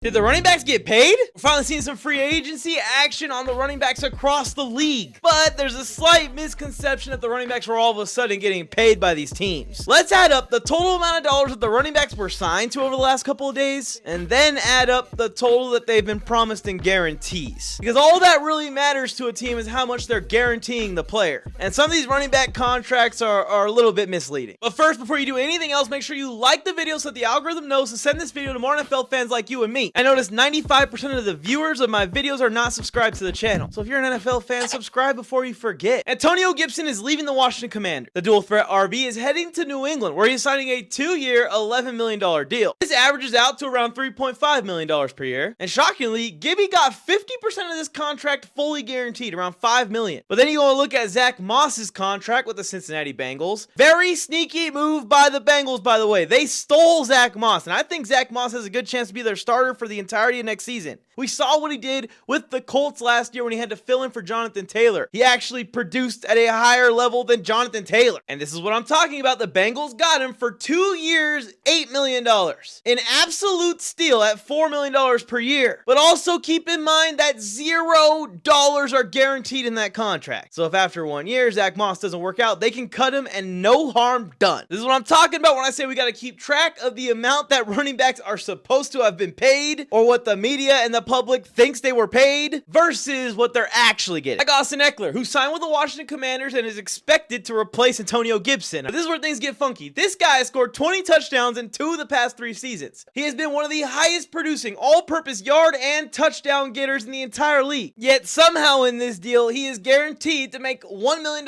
Did the running backs get paid? We're finally seeing some free agency action on the running backs across the league. But there's a slight misconception that the running backs were all of a sudden getting paid by these teams. Let's add up the total amount of dollars that the running backs were signed to over the last couple of days, and then add up the total that they've been promised in guarantees. Because all that really matters to a team is how much they're guaranteeing the player. And some of these running back contracts are a little bit misleading. But first, before you do anything else, make sure you like the video so that the algorithm knows to send this video to more NFL fans like you and me. I noticed 95% of the viewers of my videos are not subscribed to the channel. So if you're an NFL fan, subscribe before you forget. Antonio Gibson is leaving the Washington Commanders. The dual threat RB is heading to New England, where he's signing a 2-year, $11 million deal. This averages out to around $3.5 million per year. And shockingly, Gibby got 50% of this contract fully guaranteed, around $5 million. But then you want to look at Zach Moss's contract with the Cincinnati Bengals. Very sneaky move by the Bengals, by the way. They stole Zach Moss, and I think Zach Moss has a good chance to be their starter for the entirety of next season. We saw what he did with the Colts last year when he had to fill in for Jonathan Taylor. He actually produced at a higher level than Jonathan Taylor. And this is what I'm talking about. The Bengals got him for 2 years, $8 million. An absolute steal at $4 million per year. But also keep in mind that $0 are guaranteed in that contract. So if after 1 year Zach Moss doesn't work out, they can cut him and no harm done. This is what I'm talking about when I say we got to keep track of the amount that running backs are supposed to have been paid, or what the media and the public thinks they were paid, versus what they're actually getting. Like Austin Eckler, who signed with the Washington Commanders and is expected to replace Antonio Gibson. Now, this is where things get funky. This guy has scored 20 touchdowns in 2 of the past 3 seasons. He has been one of the highest producing all-purpose yard and touchdown getters in the entire league. Yet somehow in this deal, he is guaranteed to make $1 million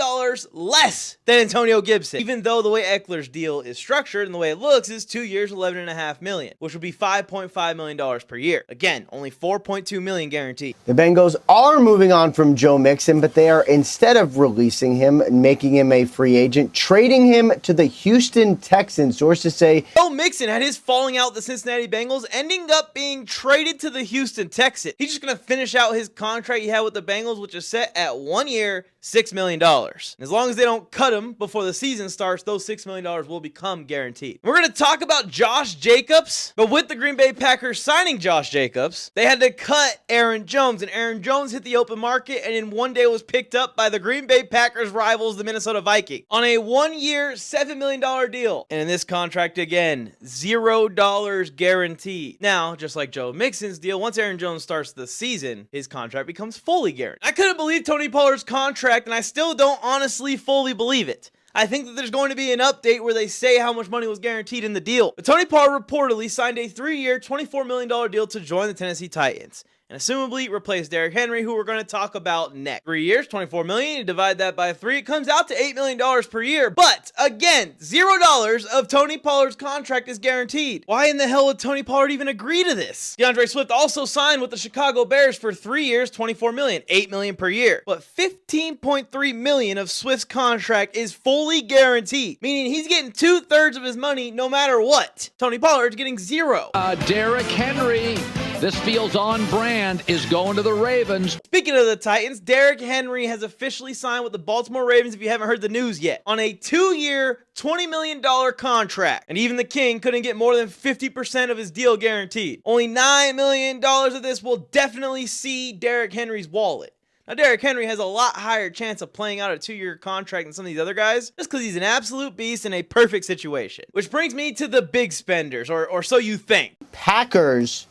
less than Antonio Gibson, even though the way Eckler's deal is structured and the way it looks is 2 years, $11.5 million, which would be $5.5 million per year. Again, only $4.2 million guaranteed. The Bengals are moving on from Joe Mixon, but they are, instead of releasing him and making him a free agent, trading him to the Houston Texans. Sources say Joe Mixon had his falling out with the Cincinnati Bengals, ending up being traded to the Houston Texans. He's just going to finish out his contract he had with the Bengals, which is set at 1 year, $6 million. As long as they don't cut him before the season starts, those $6 million will become guaranteed. We're going to talk about Josh Jacobs, but with the Green Bay Packers signing Josh Jacobs, they had to cut Aaron Jones, and Aaron Jones hit the open market and in one day was picked up by the Green Bay Packers rivals, the Minnesota Vikings, on a 1-year, $7 million deal. And in this contract, again, $0 guaranteed. Now, just like Joe Mixon's deal, once Aaron Jones starts the season, his contract becomes fully guaranteed. I couldn't believe Tony Pollard's contract, and I still don't honestly fully believe it. I think that there's going to be an update where they say how much money was guaranteed in the deal. But Tony Pollard reportedly signed a 3-year, $24 million deal to join the Tennessee Titans, and assumably replace Derrick Henry, who we're going to talk about next. 3 years, $24 million, you divide that by 3, it comes out to $8 million per year. But again, $0 of Tony Pollard's contract is guaranteed. Why in the hell would Tony Pollard even agree to this? DeAndre Swift also signed with the Chicago Bears for 3 years, $24 million, $8 million per year. But $15.3 million of Swift's contract is fully guaranteed, meaning he's getting 2/3 of his money no matter what. Tony Pollard's getting 0. Derrick Henry, this feels on brand, is going to the Ravens. Speaking of the Titans, Derrick Henry has officially signed with the Baltimore Ravens, if you haven't heard the news yet, on a 2-year, $20 million contract. And even the King couldn't get more than 50% of his deal guaranteed. Only $9 million of this will definitely see Derrick Henry's wallet. Now, Derrick Henry has a lot higher chance of playing out a 2-year contract than some of these other guys, just because he's an absolute beast in a perfect situation. Which brings me to the big spenders, or so you think. Packers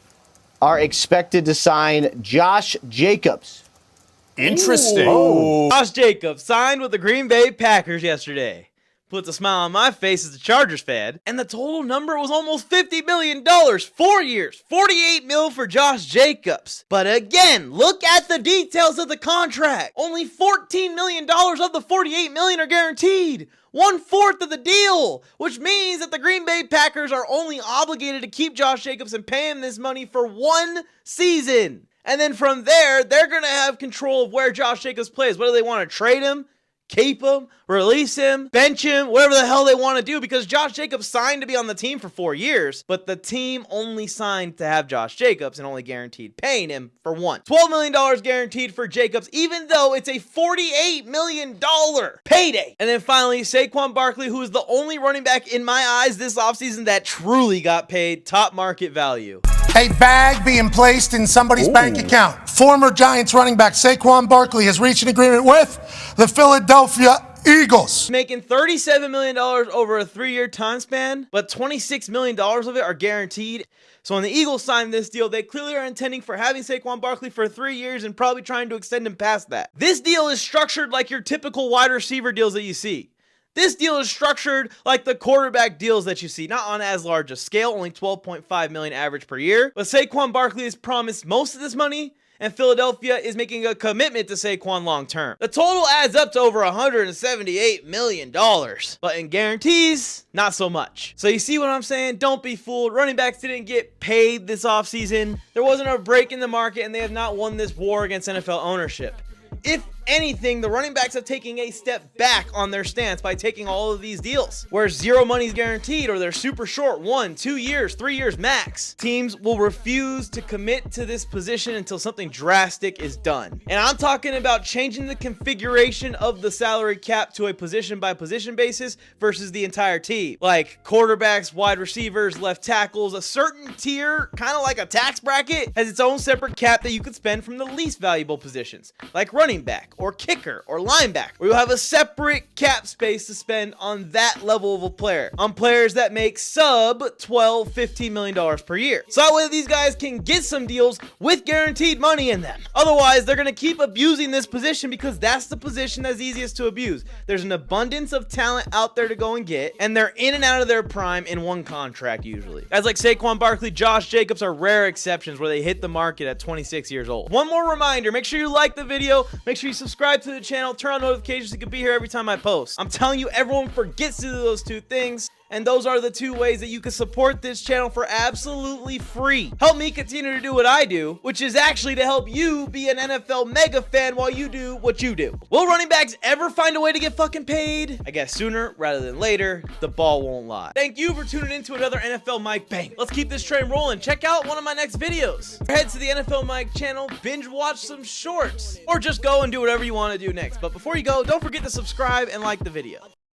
are expected to sign Josh Jacobs. Interesting. Josh Jacobs signed with the Green Bay Packers yesterday. Puts a smile on my face as a Chargers fan. And the total number was almost $50 million. 4 years, $48 million for Josh Jacobs. But again, look at the details of the contract. Only $14 million of the $48 million are guaranteed. 1/4 of the deal, which means that the Green Bay Packers are only obligated to keep Josh Jacobs and pay him this money for 1 season. And then from there, they're going to have control of where Josh Jacobs plays. Whether they want to trade him, keep him, release him, bench him, whatever the hell they want to do, because Josh Jacobs signed to be on the team for 4 years, but the team only signed to have Josh Jacobs and only guaranteed paying him for 1. $12 million guaranteed for Jacobs, even though it's a $48 million payday. And then finally, Saquon Barkley, who is the only running back in my eyes this offseason that truly got paid top market value. a bag being placed in somebody's bank account. Former Giants running back Saquon Barkley has reached an agreement with the Philadelphia Eagles. Making $37 million over a 3-year time span, but $26 million of it are guaranteed. So when the Eagles signed this deal, they clearly are intending for having Saquon Barkley for 3 years and probably trying to extend him past that. This deal is structured like your typical wide receiver deals that you see. This deal is structured like the quarterback deals that you see, not on as large a scale, only $12.5 million average per year. But Saquon Barkley is promised most of this money, and Philadelphia is making a commitment to Saquon long term. The total adds up to over $178 million, but in guarantees, not so much. So you see what I'm saying? Don't be fooled. Running backs didn't get paid this offseason. There wasn't a break in the market, and they have not won this war against NFL ownership. If anything, the running backs are taking a step back on their stance by taking all of these deals where zero money is guaranteed or they're super short, 1, 2 years, 3 years max. Teams will refuse to commit to this position until something drastic is done. And I'm talking about changing the configuration of the salary cap to a position by position basis versus the entire team. Like quarterbacks, wide receivers, left tackles, a certain tier, kind of like a tax bracket, has its own separate cap that you could spend from the least valuable positions, like running back or kicker or linebacker, where you'll have a separate cap space to spend on that level of a player, on players that make sub $12, $15 million per year. So that way these guys can get some deals with guaranteed money in them. Otherwise, they're going to keep abusing this position because that's the position that's easiest to abuse. There's an abundance of talent out there to go and get, and they're in and out of their prime in one contract usually. Guys like Saquon Barkley, Josh Jacobs are rare exceptions where they hit the market at 26 years old. One more reminder, make sure you like the video, make sure you subscribe to the channel, turn on notifications so you can be here every time I post. I'm telling you, everyone forgets to do those two things, and those are the two ways that you can support this channel for absolutely free. Help me continue to do what I do, which is actually to help you be an NFL mega fan while you do what you do. Will running backs ever find a way to get fucking paid? I guess sooner rather than later. The ball won't lie. Thank you for tuning in to another NFL Mike Bang. Let's keep this train rolling. Check out one of my next videos. Head to the NFL Mike channel, binge watch some shorts, or just go and do whatever you want to do next. But before you go, don't forget to subscribe and like the video.